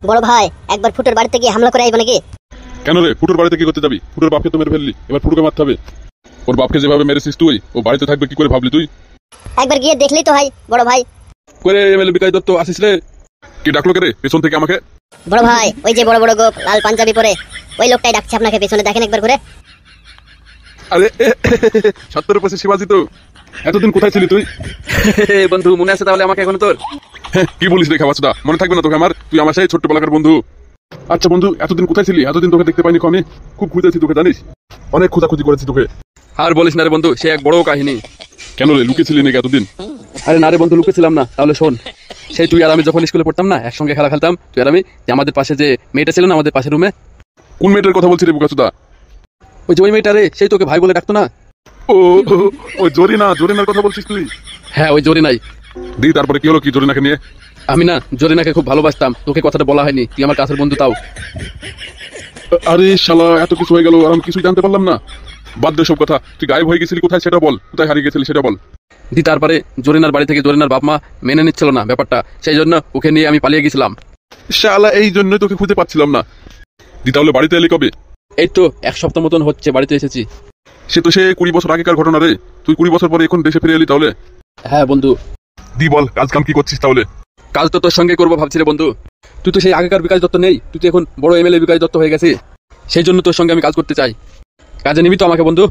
বড় ভাই একবার ফুটোর বাড়িতে গিয়ে হামলা করে আইব নাকি? কেন রে, ফুটোর বাড়িতে কি করতে যাবি? ফুটোর বাপকে তো মেরে ফেললি, এবার ফুটোকে মারতে হবে। ওর বাপকে যেভাবে মেরেছিস তুই, ও বাড়িতে থাকবে কি করে ভাবলি তুই? একবার গিয়ে দেখলেই তো হয় বড় ভাই। করে এমএলএ বিকাশ দত্ত আসিস রে? কি ডাকলো কে রে পেছন থেকে আমাকে? বড় ভাই ওই যে বড় বড় গোপ লাল পাঞ্জাবি পরে ওই লোকটাই ডাকছে আপনাকে, পেছনে দেখেন একবার ঘুরে। আরে 70% শিবাজি তো। এতদিন কোথায় ছিলি তুই? বন্ধু মনে আছে তাহলে আমাকে এখন তোর? কি বলিস রে খাবাসটা, মনে থাকবে না তোকে আমার? তুই আমার সেই ছোট্টবেলাকার বন্ধু। আচ্ছা বন্ধু, এতদিন কোথায় ছিলি? এতদিন তোকে দেখতে পাইনি। আমি খুব খুঁজেছি তোকে, জানিস? অনেক খোঁজাখুঁজি করেছি তোকে। আর বলিস না রে বন্ধু, সে এক বড় কাহিনী। কেন রে, লুকিয়েছিলি নাকি এতদিন? আরে না রে বন্ধু, লুকেছিলাম না। তাহলে শোন, সেই তুই আর আমি যখন স্কুলে পড়তাম না, একসঙ্গে খেলা খেলতাম তুই আর আমি, যে আমাদের পাশে যে মেয়েটা ছিল না আমাদের পাশের রুমে। কোন মেয়েটার কথা বলছিস রে বুকাচুদা? ওই যে ওই মেয়েটা রে, সেই তোকে ভাই বলে ডাকতো না? ও জরিনা, জরিনার কথা বলছিস তুই? হ্যাঁ ওই জরিনাই। দি তারপরে কি হলো, কি জরিনাকে নিয়ে? আমি না জরিনাকে খুব ভালোবাসতাম, তোকে কথাটা বলা হয়নি, তুই আমার কাছের বন্ধু তাও। আরে শালা, এত কিছু হয়ে গেল আর আমি কিছুই জানতে পারলাম না। বাদ দে সব কথা, তুই গায়েব হয়ে গেছিলি কোথায় সেটা বল, কোথায় হারিয়ে গেছিলি সেটা বল। দি তারপরে জরিনার বাড়ি থেকে জরিনার বাপ মা মেনে নিচ্ছিল না ব্যাপারটা, সেই জন্য ওকে নিয়ে আমি পালিয়ে গেছিলাম। শালা, এই জন্যই তোকে খুঁজে পাচ্ছিলাম না। দি তাহলে বাড়িতে এলি কবে? এই তো 1 সপ্তাহ মতন হচ্ছে বাড়িতে এসেছি। সে তো সে 20 বছর আগেকার ঘটনা রে। তুই 20 বছর পরে এখন দেশে ফিরে এলি তাহলে? হ্যাঁ বন্ধু। দি বল, কাজ কাম কি করছিস তাহলে? কাজ তো তোর সঙ্গে করবো ভাবছি রে বন্ধু। তুই তো সেই আগেকার বিকাশ দত্ত নেই, তুই তো এখন বড় এমএলএ বিকাশ দত্ত হয়ে গেছিস, সেই জন্য তোর সঙ্গে আমি কাজ করতে চাই। কাজে নিবি তো আমাকে বন্ধু?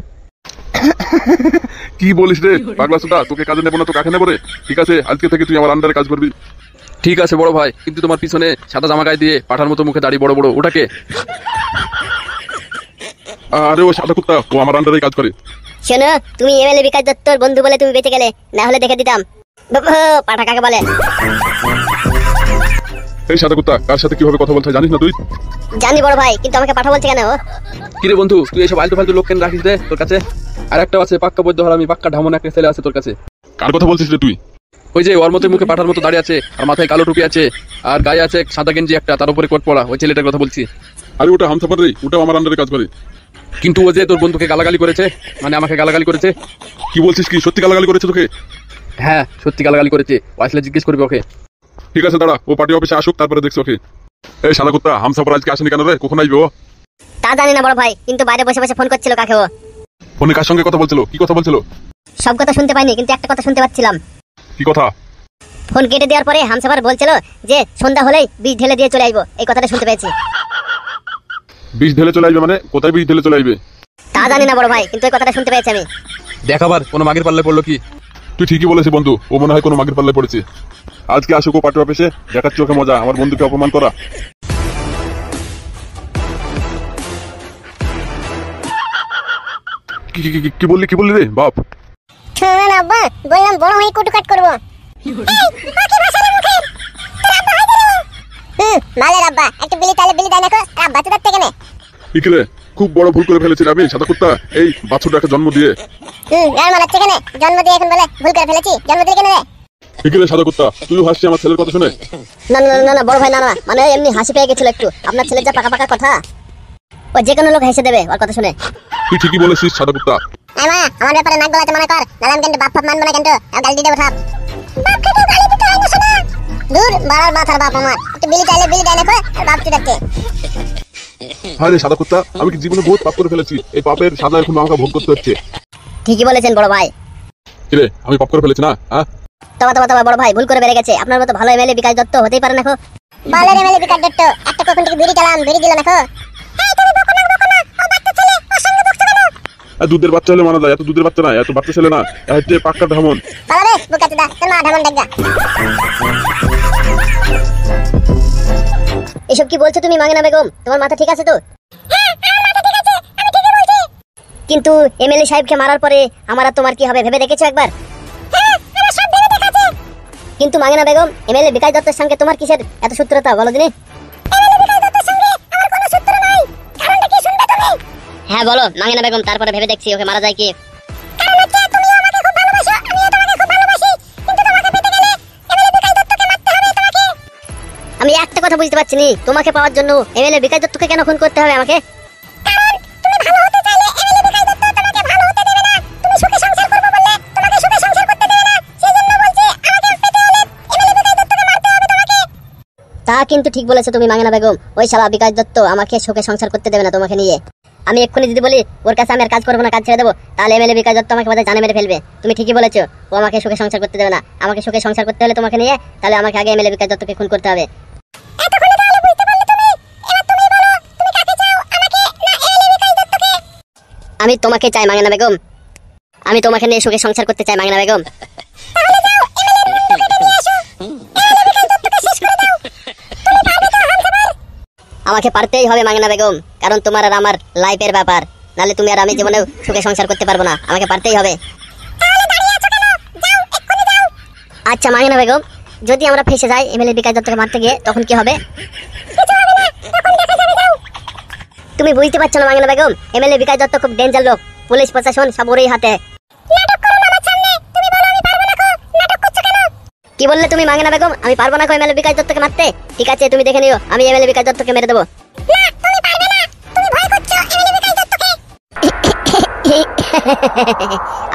কি বলিস রে পাগলা সুদা, তোকে কাজে নেবো না তো কাকে নেবো রে? ঠিক আছে, আজকে থেকে তুই আমার আন্ডারে কাজ করবি। ঠিক আছে বড় ভাই, কিন্তু তোমার পিছনে সাদা জামা গায়ে দিয়ে পাঠার মতো মুখে দাড়ি বড় বড়, ওটাকে? আরে ও সাদা কুত্তা, ও আমার আন্ডারে কাজ করে। শোনো, তুমি এমএলএ বিকাশ দত্তর বন্ধু বলে তুমি বেঁচে গেলে, না হলে দেখে দিতাম পাঠা কাকে বলে। এই সাদা কুত্তা, কার সাথে কিভাবে কথা বলতে হয় জানিস না তুই? জানি বড় ভাই, কিন্তু আমাকে পাঠা বলছে কেন? কিরে বন্ধু, তুই এসব আলতু ফালতু লোক কেন রাখিস রে তোর কাছে? আর একটা আছে পাক্কা বৈদ্য হারামি, পাক্কা ঢামন একটা ছেলে আছে তোর কাছে। কার কথা বলছিস রে তুই? ওই যে ওর মতো মুখে পাঠার মতো দাঁড়িয়ে আছে, আর মাথায় কালো টুপি আছে, আর গায়ে আছে সাদা গেঞ্জি একটা, তার উপরে কোট পরা, ওই ছেলেটার কথা বলছি। আরে ওটা হামসাফার রে, ওটাও আমার আন্ডারে কাজ করে। কিন্তু ও যে তোর বন্ধুকে গালাগালি করেছে, মানে আমাকে গালাগালি করেছে। কি বলছিস, কি সত্যি গালাগালি করেছে তোকে? হ্যাঁ সত্যি গালাগালি করেছে, ও আসলে জিজ্ঞেস করবে ওকে। ঠিক আছে দাঁড়া, ও পার্টি অফিসে আসুক, তারপরে দেখছি ওকে। এই সাদা কুত্তা, হামসাফার আজকে আসেনি কেন রে? কখন আসবে ও? তা জানি না বড় ভাই, কিন্তু বাইরে বসে বসে ফোন করছিল কাকে ও। ফোনে কার সঙ্গে কথা বলছিল? কি কথা বলছিল? সব কথা শুনতে পাইনি, কিন্তু একটা কথা শুনতে পাচ্ছিলাম। কি কথা? ফোন কেটে দেওয়ার পরে হামসাফার বলছিল যে সন্ধ্যা হলেই বীজ ঢেলে দিয়ে চলে আসবো, এই কথাটা শুনতে পেয়েছি। বিষ ঢেলে চলে আসবে মানে? কোথায় বিষ ঢেলে চলে আসবে? তা জানি না বড় ভাই, কিন্তু এই কথাটা শুনতে পেয়েছি আমি। দেখাবার কোনো মাগের পাল্লে পড়লো কি? তুই ঠিকই বলেছিস বন্ধু, ও মনে হয় কোনো মাগের পাল্লায় পড়েছে। আজকে আসুক ও পার্টি অফিসে, দেখাচ্ছি ওকে মজা, আমার বন্ধুকে অপমান করা। কি বললি, কি বললি রে বাপ? শোন আব্বা, বললাম বড় হয়ে কুটু কাট করবো। মালের আব্বা, একটা বিলি তালে বিলি দেয় না কো, আব্বা তো দেখতে কেনে। ঠিক রে, খুব বড় ভুল করে ফেলেছি আমি সাদা কুত্তা, এই বাছুরটাকে জন্ম দিয়ে। গান মারাচ্ছে কেনে? জন্ম দিয়ে এখন বলে ভুল করে ফেলেছি, জন্ম দিলে কেনে রে? ঠিক রে সাদা কুত্তা, তুইও হাসছিস আমার ছেলের কথা শুনে? না না না না বড় ভাই, না না, মানে এমনি হাসি পেয়ে গেছিল একটু, আপনার ছেলের যা পাকা পাকা কথা, ও যে কোনো লোক হেসে দেবে ওর কথা শুনে। তুই ঠিকই বলেছিস সাদা কুত্তা। আমার ব্যাপারে নাক গলাতে মনে কর, নালাম কিন্তু বাপ ফাপ মানবো না, কিন্তু গালি দিয়ে দেবো থাপ। বাপকে তো গালি দিতে হয় না শোনা। দূর বাড়ার মাথার বাপ আমার, একটু বিলি চাইলে বিলি দেয় না কো, আর বাপ চুদাচ্ছে। আরে সাদা কুত্তা, আমি কি জীবনে বহুত পাপ করে ফেলেছি, এই পাপের সাজা এখন আমাকে ভোগ করতে হচ্ছে। ঠিকই বলেছেন বড় ভাই। কি রে, আমি পাপ করে ফেলেছি না? হ্যাঁ তবা তবা তবা বড় ভাই, ভুল করে বেড়ে গেছে। আপনার মতো ভালো এমএলএ বিকাশ দত্ত হতেই পারে না কো। ভালো এমএলএ বিকাশ দত্ত একটা কখন থেকে বিড়ি চালাম, বিড়ি দিল না কো। এই তুমি বকো না, বকো না, ও বাচ্চা ছেলে, ওর সঙ্গে বকছো কেন? দুধের বাচ্চা হলে মানা যায়, এত দুধের বাচ্চা না, এত বাচ্চা ছেলে না, হচ্ছে পাক্কা ঢামন। ভালো রে বুকাচুদা, তোর মা ঢামন ডাকগা। এসব কি বলছো তুমি মাঙ্গেনা বেগম? তোমার মাথা ঠিক আছে তো? হ্যাঁ আমার মাথা ঠিক আছে, আমি ঠিকই বলছি। কিন্তু এমএলএ সাহেবকে মারার পরে আমার আর তোমার কি হবে ভেবে দেখেছো একবার? হ্যাঁ আমার সব ভেবে দেখা আছে। কিন্তু মাঙ্গেনা বেগম, এমএলএ বিকাশ দত্তের সঙ্গে তোমার কিসের এত শত্রুতা বলো দিনে? এমএলএ বিকাশ দত্তের সঙ্গে আমার কোনো শত্রুতা নাই, কারণটা কি শুনবে তুমি? হ্যাঁ বলো মাঙ্গেনা বেগম, তারপরে ভেবে দেখছি ওকে মারা যায় কি। কারণ হচ্ছে তুমি আমাকে খুব ভালোবাসো, আমিও তোমাকে খুব ভালোবাসি, কিন্তু তোমাকে পেতে গেলে এমএলএ বিকাশ দত্তকে মারতে হবে তোমাকে। আমি একটা কথা বুঝতে পারছি না, তোমাকে পাওয়ার জন্য এমএলএ বিকাশ দত্তকে কেন খুন করতে হবে আমাকে? কারণ তুমি ভালো হতে চাইলে এমএলএ বিকাশ দত্ত তোমাকে ভালো হতে দেবে না, তুমি সুখে সংসার করবে বললে তোমাকে সুখে সংসার করতে দেবে না, সেজন্য বলছি আমাকে পেতে হলে এমএলএ বিকাশ দত্তকে মারতে হবে তোমাকে। তা কিন্তু ঠিক বলেছো তুমি মাঙ্গেনা বেগম। ওই শালা বিকাশ দত্ত আমাকে সুখে সংসার করতে দেবে না তোমাকে নিয়ে। আমি এক্ষুনি যদি বলি ওর কাছে আমি আর কাজ করবো না, কাজ ছেড়ে দেবো, তাহলে এমএলএ বিকাশ দত্ত আমাকে বোধহয় জানে মেরে ফেলবে। তুমি ঠিকই বলেছো, ও আমাকে সুখে সংসার করতে দেবে না। আমাকে সুখে সংসার করতে হলে তোমাকে নিয়ে, তাহলে আমাকে আগে এমএলএ বিকাশ দত্তকে খুন করতে হবে। আমি তোমাকে চাই মাঙ্গেনা বেগম, আমি তোমাকে নিয়ে সুখে সংসার করতে চাই মাঙ্গেনা বেগম। আমাকে পারতেই হবে মাঙ্গেনা বেগম, কারণ তোমার আর আমার লাইফের ব্যাপার। নালে তুমি আর আমি জীবনেও সুখে সংসার করতে পারবো না, আমাকে পারতেই হবে। আচ্ছা মাঙ্গেনা বেগম, যদি আমরা ফেসে যাই এমএলএ বিকাশ দত্তকে মারতে গিয়ে, তখন কি হবে? তুমি বুঝতে পারছো না মাঙ্গেনা বেগম, এমএলএ বিকাশ দত্ত খুব ডেঞ্জার লোক, পুলিশ প্রশাসন সব ওরই হাতে। কি বললে তুমি মাঙ্গেনা বেগম? আমি পারবো না এমএলএ বিকাশ দত্তকে মারতে? ঠিক আছে, তুমি দেখে নিও, আমি এমএলএ বিকাশ দত্তকে মেরে দেবো।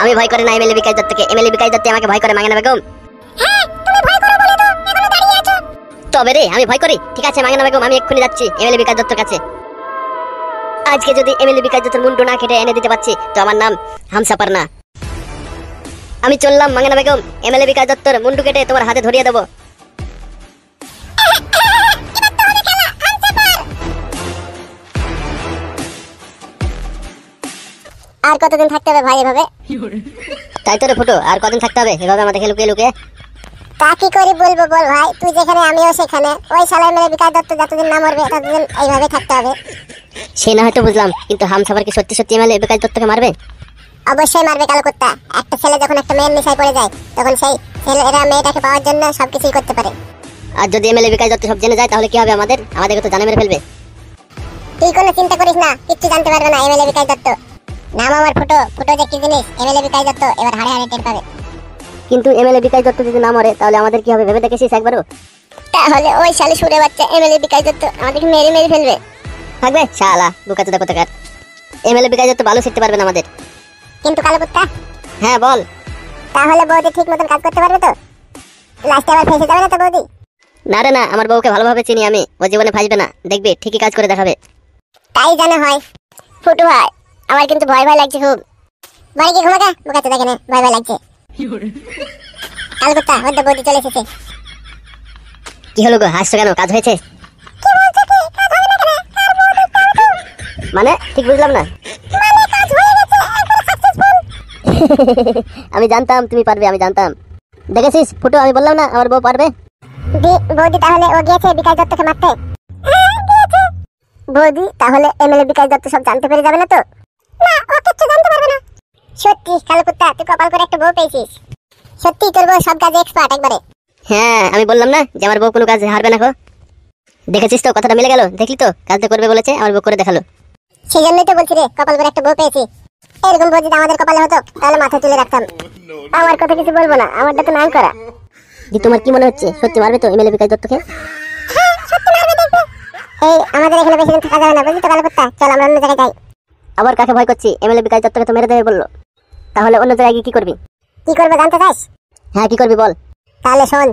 আমি ভয় করি না এমএলএ বিকাশ দত্তকে, এমএলএ বিকাশ দত্ত আমাকে ভয় করে মাঙ্গেনা বেগম। তবে রে আমি ভয় করি। ঠিক আছে মাঙ্গেনা বেগম, আমি এক্ষুনি যাচ্ছি এমএলএ বিকাশ দত্তর কাছে। আজকে যদি এমএলএ বিকাশ দত্তর মুন্ডু না কেটে এনে দিতে পারছি, তো আমার নাম হামসাপার না। আমি চললাম মাঙ্গেনা বেগম, এমএলএ বিকাশ দত্তর মুন্ডু কেটে তোমার হাতে ধরিয়ে দেবো। আর কতদিন থাকতে হবে ভাই এভাবে? তাই তো রে ফুটো, আর কদিন থাকতে হবে এভাবে আমাদেরকে লুকিয়ে লুকিয়ে? তা কি করে বলবো বল ভাই, তুই যেখানে আমিও সেখানে। ওই শালা মেরে বিকাশ দত্ত যতদিন না মরবে ততদিন এইভাবে থাকতে হবে। সে না হয়তো বুঝলাম, কিন্তু হামসাফার কি সত্যি সত্যি এমএলএ বিকাশ দত্তকে মারবে? অবশ্যই মারবে কালো কুত্তা। একটা ছেলে যখন একটা মেয়ের নেশায় পড়ে যায়, তখন সেই ছেলেরা মেয়েটাকে পাওয়ার জন্য সবকিছুই করতে পারে। আর যদি এমএলএ বিকাশ দত্ত সব জেনে যায়, তাহলে কি হবে আমাদের? আমাদেরকে তো জানে মেরে ফেলবে। তুই কোনো চিন্তা করিস না, কিচ্ছু জানতে পারবে না এমএলএ বিকাশ দত্ত। নাম আমার ফুটো, ফুটো যে কি জিনিস এমএলএ বিকাশ দত্ত এবার হাড়ে হাড়ে টের পাবে। কিন্তু এমএলএ বিকাশ দত্ত যদি না মরে, তাহলে আমাদের কি হবে ভেবে দেখেছিস একবারও? তাহলে ওই শালে সুরে বাচ্চা এমএলএ বিকাশ দত্ত আমাদেরকে মেরে মেরে ফেলবে। থাকবে শালা বুকাচোদা কোথাকার। এমএলএ বিকাশ দত্ত ভালো শিখতে পারবে না আমাদের। কিন্তু কালো কুত্তা, হ্যাঁ বল। তাহলে বৌদি ঠিক মতন কাজ করতে পারবে তো? লাস্টে আবার ফেসে যাবে না তো বৌদি? না রে না, আমার বউকে ভালোভাবে চিনি আমি, ও জীবনে ফাঁসবে না, দেখবি ঠিকই কাজ করে দেখাবে। তাই জানা হয়। ফুটু ভাই, আমার কিন্তু ভয় ভয় লাগছে খুব। বাড়ি গিয়ে ঘুমাকা, বুকাতে দেখে না, ভয় ভয় লাগছে। কালো কুত্তা, ওর তো বৌদি চলে এসেছে। কি হলো গো, হাসছো কেন? কাজ হয়েছে মানে? ঠিক বুঝলাম না। আমি জানতাম তুমি পারবে, আমি জানতাম। দেখেছিস ফুটো, আমি বললাম না আমার বউ পারবে। বৌদি তাহলে ও গিয়েছে বিকাশ দত্তকে মারতে? বৌদি তাহলে এমএলএ বিকাশ দত্ত সব জানতে পেরে যাবে না তো? না, ও কিচ্ছু জানতে পারবে না। সত্যি কালো কুত্তা, তুই কপাল করে একটা বউ পেয়েছিস। সত্যি তোর বউ সব কাজে এক্সপার্ট একবারে। হ্যাঁ, আমি বললাম না যে আমার বউ কোনো কাজে হারবে না। দেখেছিস তো, কথাটা মিলে গেল। দেখলি তো, কাজটা করবে বলেছে, আমার বউ করে দেখালো। সেই জন্যই তো বলছি রে, কপাল করে একটা বউ পেয়েছি। এরকম বউ যদি আমাদের কপালে হতো, তাহলে মাথা তুলে রাখতাম। আমার কথা কিছু বলবো না, আমারটা তো নাই করা। দি তোমার কি মনে হচ্ছে, সত্যি মারবে তো এমএলএ বিকাশ দত্তকে? এই আমাদের এখানে বেশি দিন থাকা যাবে না, বুঝলি তো কালো কুত্তা। চল আমরা অন্য জায়গায় যাই। আবার কাকে ভয় করছি? এমএলএ বিকাশ দত্তকে তো মেরে দেবে বললো। তাহলে অন্য জায়গায় গিয়ে কি করবি? কি করবো জানতে চাস? হ্যাঁ, কি করবি বল। তাহলে শোন,